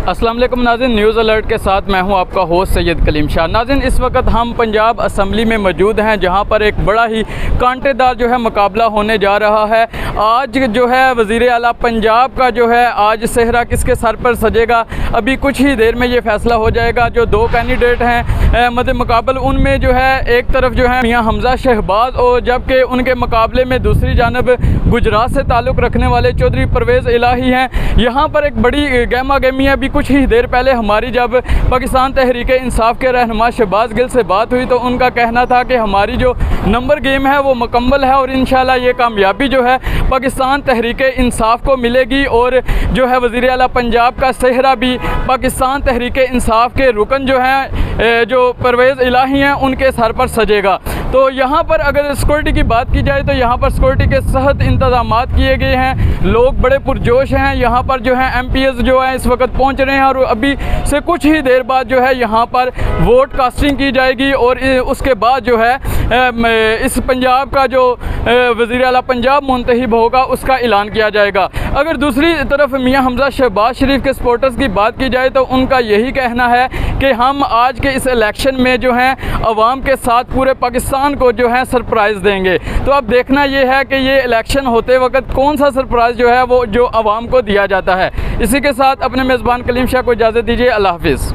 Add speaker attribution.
Speaker 1: अस्सलाम वालेकुम नाज़रीन, न्यूज़ अलर्ट के साथ मैं हूं आपका होस्ट सैयद कलीम शाह। नाज़रीन, इस वक्त हम पंजाब असम्बली में मौजूद हैं जहां पर एक बड़ा ही कांटेदार जो है मुकाबला होने जा रहा है। आज जो है वज़ीर आला पंजाब का जो है आज सेहरा किसके सर पर सजेगा, अभी कुछ ही देर में ये फैसला हो जाएगा। जो दो कैंडिडेट हैं मद मुकाबल, उनमें जो है एक तरफ जो है मियाँ हमज़ा शहबाज और जबकि उनके मुकाबले में दूसरी जानब गुजरात से ताल्लुक़ रखने वाले चौधरी परवेज़ इलाही हैं। यहाँ पर एक बड़ी गहमा गहमी है। अभी कुछ ही देर पहले हमारी जब पाकिस्तान तहरीक इंसाफ के रहनुमा शहबाज गिल से बात हुई तो उनका कहना था कि हमारी जो नंबर गेम है वो मुकम्मल है और इंशाल्लाह ये कामयाबी जो है पाकिस्तान तहरीक इंसाफ को मिलेगी और जो है वज़ीर आला पंजाब का सेहरा भी पाकिस्तान तहरीक इंसाफ के रुकन जो हैं जो परवेज़ इलाही हैं उनके सर पर सजेगा। तो यहाँ पर अगर सिक्योरिटी की बात की जाए तो यहाँ पर सिक्योरिटी के सख्त इंतज़ामात किए गए हैं। लोग बड़े पुरजोश हैं। यहाँ पर जो है MPs जो है इस वक्त पहुँच रहे हैं और अभी से कुछ ही देर बाद जो है यहाँ पर वोट कास्टिंग की जाएगी और उसके बाद जो है इस पंजाब का जो वज़ीर आला पंजाब मुंतखब होगा उसका ऐलान किया जाएगा। अगर दूसरी तरफ मियाँ हमज़ा शहबाज शरीफ के सपोर्टर्स की बात की जाए तो उनका यही कहना है कि हम आज के इस इलेक्शन में जो हैं अवाम के साथ पूरे पाकिस्तान को जो है सरप्राइज़ देंगे। तो अब देखना ये है कि ये इलेक्शन होते वक्त कौन सा सरप्राइज़ जो है वो जो अवाम को दिया जाता है। इसी के साथ अपने मेज़बान कलीम शाह को इजाज़त दीजिए। अल्लाह हाफ़िज़।